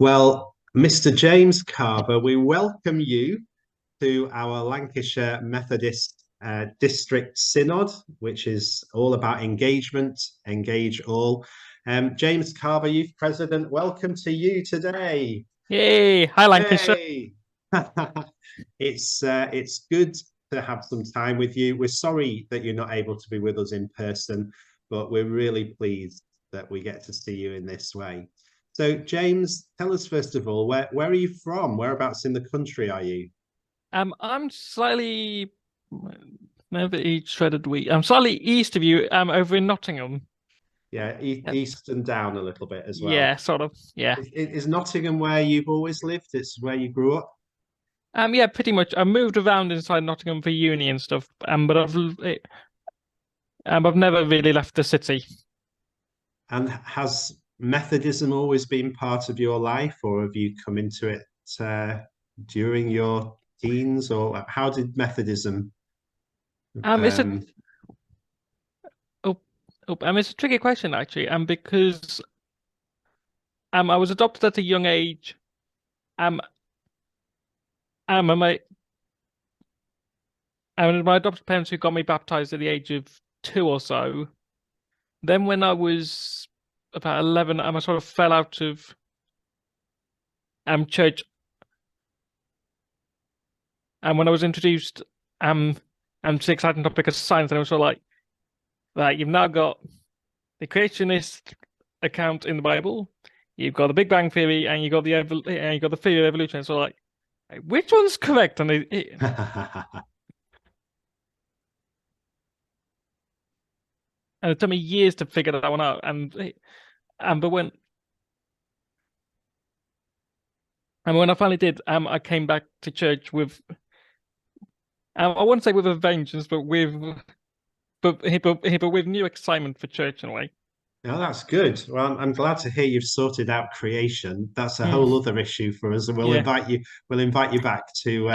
Well, Mr. James Carver, we welcome you to our Lancashire Methodist District Synod, which is all about engagement, engage all. James Carver, Youth President, welcome to you today. Yay! Hi, Lancashire. Yay! It's good to have some time with you. We're sorry that you're not able to be with us in person, but we're really pleased that we get to see you in this way. So, James, tell us first of all, where are you from? Whereabouts in the country are you? I'm slightly never eat shredded wheat. I'm slightly east of you. Over in Nottingham. Yeah, Yeah, east and down a little bit as well. yeah, sort of. Yeah. Is Nottingham where you've always lived? It's where you grew up? Yeah, pretty much. I moved around inside Nottingham for uni and stuff. But I've never really left the city. And has Methodism always been part of your life, or have you come into it during your teens, or how did Methodism? It's a Um, oh, it's a tricky question actually. Because I was adopted at a young age. Um, and my adopted parents who got me baptized at the age of 2 or so. Then when I was about 11, I sort of fell out of church. And when I was introduced to the exciting topic of science, and I was sort of like you've now got the creationist account in the Bible, you've got the Big Bang theory, and you got the theory of evolution. So which one's correct? And and it took me years to figure that one out. But when I finally did, I came back to church with I wouldn't say with a vengeance, but with new excitement for church in a way. No, that's good. Well, I'm glad to hear you've sorted out creation. That's a Hmm. whole other issue for us, and we'll Yeah. invite you. We'll invite you back to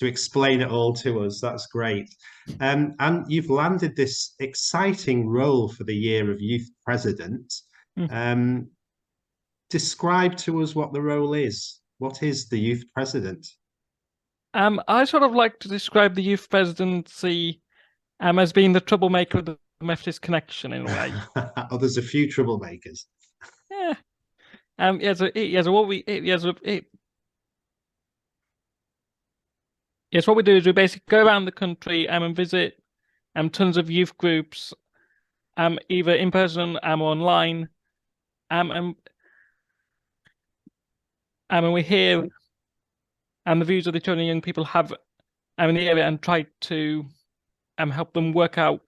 explain it all to us. That's great. And you've landed this exciting role for the year of Youth President. Hmm. Um, Describe to us what the role is. What is the Youth President? I sort of like to describe the youth presidency as being the troublemaker of the Methodist connection in a way. Oh, there's a few troublemakers. Yeah. What we do is we basically go around the country and visit tons of youth groups either in person or online and and we hear the views of the children and young people have in the area and try to help them work out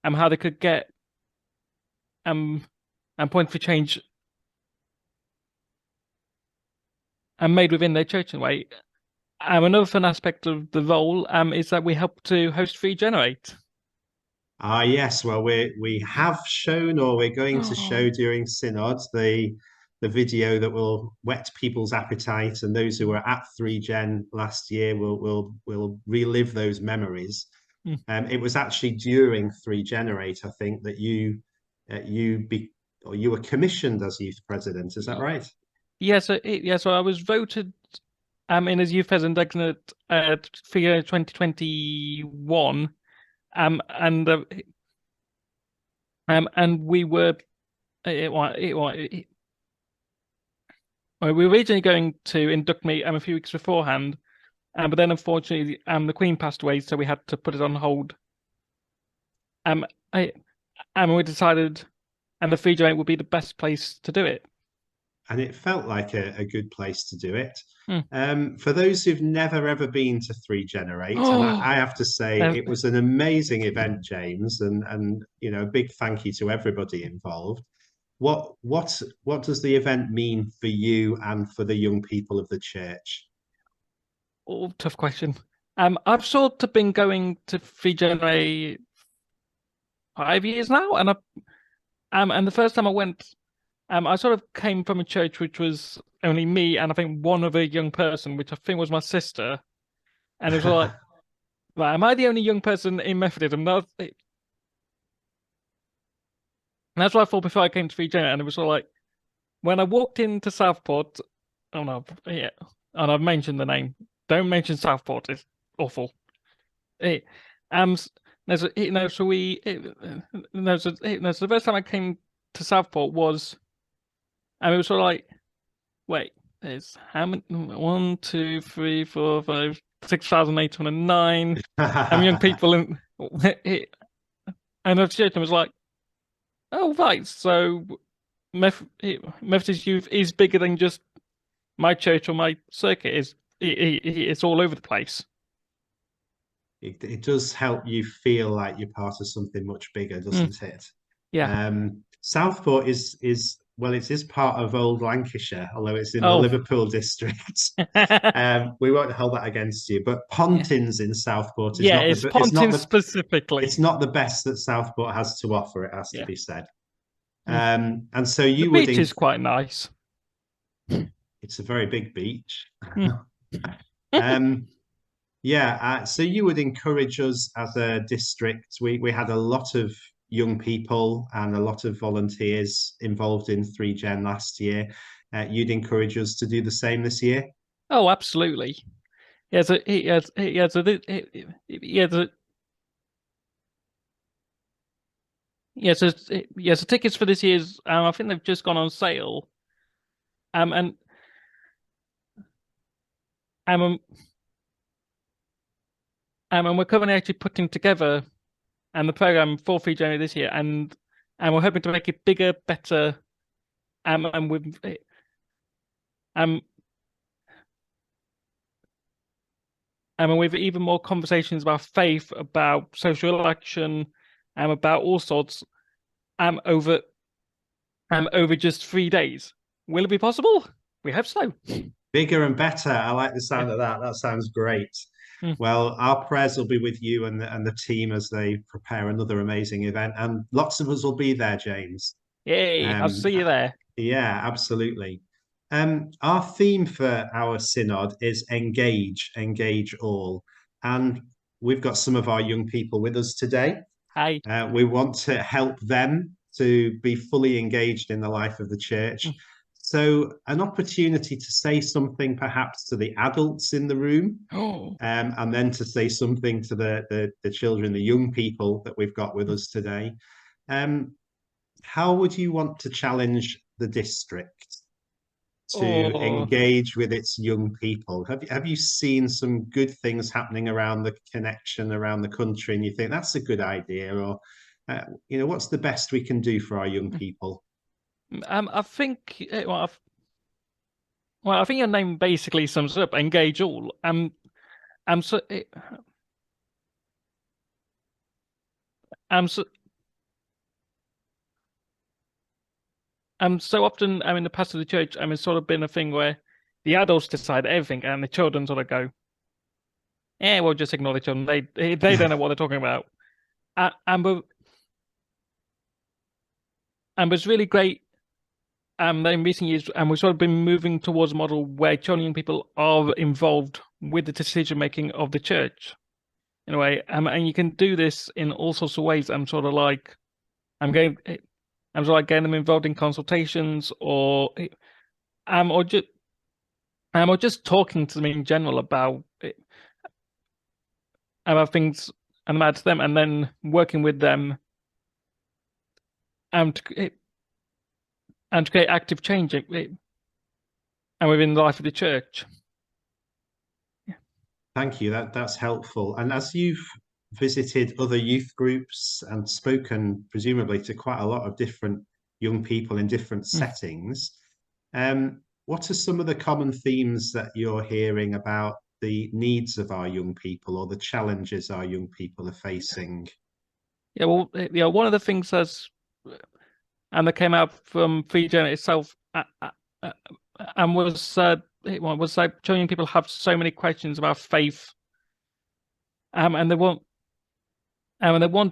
how they could get point for change made within their church in a way. Another fun aspect of the role is that we help to host Free Generate. Ah, yes. Well, we have shown, or we're going to show during Synod, the video that will whet people's appetite, and those who were at 3Gen last year will relive those memories. Mm. It was actually during 3Generate, I think, that you were commissioned as youth president. Is that right? So I was voted in as youth president designate for year 2021. And we were we were originally going to induct me a few weeks beforehand, but then unfortunately the Queen passed away, so we had to put it on hold. And we decided the Free Generate would be the best place to do it. And it felt like a good place to do it. Hmm. For those who've never ever been to 3Generate, and I have to say Uh, it was an amazing event, James, and a big thank you to everybody involved. What does the event mean for you and for the young people of the church? Tough question. I've sort of been going to Free Generate 5 years now, and the first time I went, I sort of came from a church which was only me and I think one other young person, which I think was my sister. And it was like, right, am I the only young person in Methodism? That's what I thought before I came to VJ, and it was all like, when I walked into Southport, oh no, yeah, and I've mentioned the name. Don't mention Southport; it's awful. It, there's a, so we, there's so the first time I came to Southport was, and it was sort of like, wait, there's how many? 1, 2, 3, 4, 5, 6,809 young people in, and the church was like, oh right, so Methodist Youth is bigger than just my church or my circuit. It's all over the place. It does help you feel like you're part of something much bigger, doesn't it? Yeah. Southport is well, it is part of Old Lancashire, although it's in the Oh. Liverpool district. We won't hold that against you. But Pontins in Southport is Yeah, not it's the Pontins specifically. it's not the best that Southport has to offer. It has to Yeah. be said. And so you The would beach is quite nice. it's a very big beach. Mm. Yeah, so you would encourage us as a district. We had a lot of young people and a lot of volunteers involved in 3Gen last year. You'd encourage us to do the same this year? Oh, absolutely. Yeah, so yeah, so tickets for this year's I think they've just gone on sale. And um and we're currently actually putting together the program for Free January this year, and we're hoping to make it bigger, better, and with and with even more conversations about faith, about social action, about all sorts, over just 3 days. Will it be possible? We hope so. Bigger and better. I like the sound of that. That sounds great. Well, our prayers will be with you and the team as they prepare another amazing event. And lots of us will be there, James. Yay, I'll see you there. Yeah, absolutely. Our theme for our synod is engage all. And we've got some of our young people with us today. Hi. We want to help them to be fully engaged in the life of the church. So an opportunity to say something perhaps to the adults in the room, and then to say something to the children, the young people that we've got with us today. How would you want to challenge the district to engage with its young people? Have you seen some good things happening around the connection around the country, and you think that's a good idea, or what's the best we can do for our young people? I think I think your name basically sums up engage all. So so often in the past of the church, it's sort of been a thing where the adults decide everything and the children sort of go, yeah, we'll just ignore the children. They don't know what they're talking about. And it's really great that in recent years, we've sort of been moving towards a model where children and young people are involved with the decision making of the church in a way. And you can do this in all sorts of ways. I'm sort of like getting them involved in consultations or just talking to them in general about things and about them, and then working with them to create active change and within the life of the church. Thank you. That's helpful. And as you've visited other youth groups and spoken presumably to quite a lot of different young people in different settings, what are some of the common themes that you're hearing about the needs of our young people or the challenges our young people are facing? Yeah, well, one of the things that came out from Free January itself, and was like young people have so many questions about faith, and they want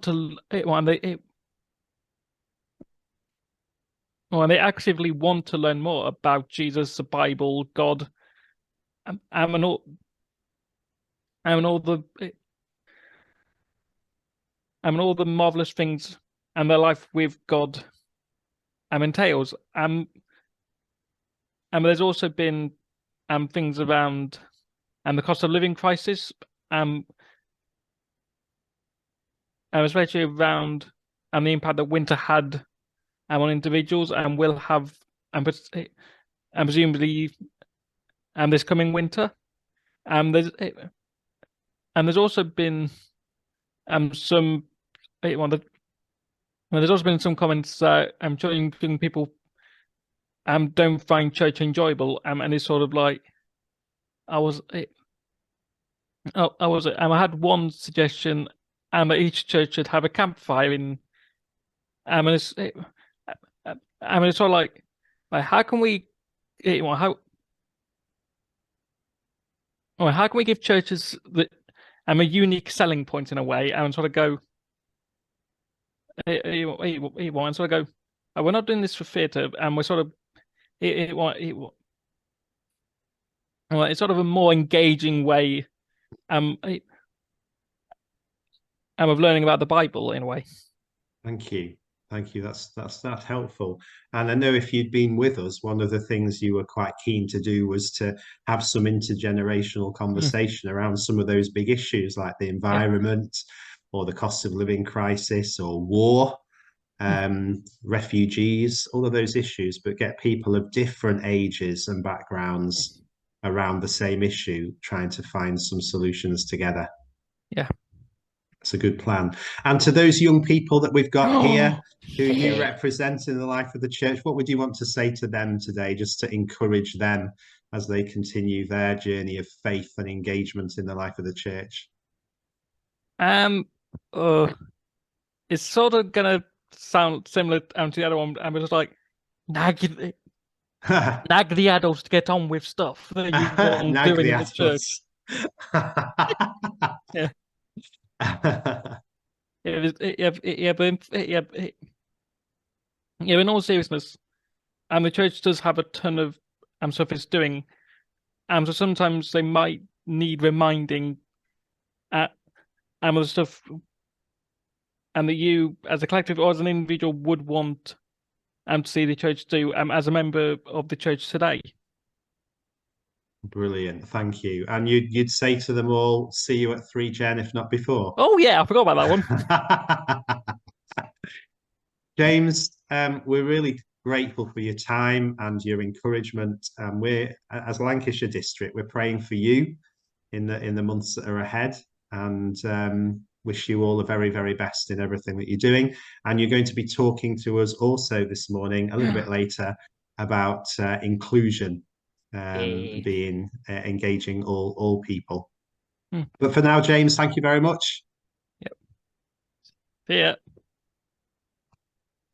to, they actively want to learn more about Jesus, the Bible, God, and all the marvelous things and their life with God entails. there's also been things around the cost of living crisis, especially around the impact that winter had on individuals and will have presumably this coming winter. There's also been some there's also been some comments that young people don't find church enjoyable, and it's sort of like I had one suggestion that each church should have a campfire in, and it's sort of like how can we how can we give churches that a unique selling point in a way, and sort of go and sort of go, oh, we're not doing this for theatre, and we're sort of it's sort of a more engaging way of learning about the Bible in a way. Thank you. Thank you. That's helpful. And I know if you'd been with us, one of the things you were quite keen to do was to have some intergenerational conversation around some of those big issues like the environment or the cost of living crisis or war, refugees, all of those issues, but get people of different ages and backgrounds around the same issue, trying to find some solutions together. Yeah. It's a good plan. And to those young people that we've got here who you represent in the life of the church, what would you want to say to them today, just to encourage them as they continue their journey of faith and engagement in the life of the church? It's sort of gonna sound similar to the other one. I'm just like nag the adults to get on with stuff that you want doing in the church. Yeah. In all seriousness, the church does have a ton of stuff it's doing, so sometimes they might need reminding of the stuff, that you, as a collective or as an individual, would want to see the church do as a member of the church today. Brilliant, thank you. And you'd say to them all, see you at 3 Gen, if not before. Oh yeah, I forgot about that one. James, we're really grateful for your time and your encouragement. We're, as Lancashire District, we're praying for you in the months that are ahead, and wish you all the very, very best in everything that you're doing. And you're going to be talking to us also this morning, a little bit later, about inclusion, being engaging all people. But for now, James, thank you very much. Yep. See ya.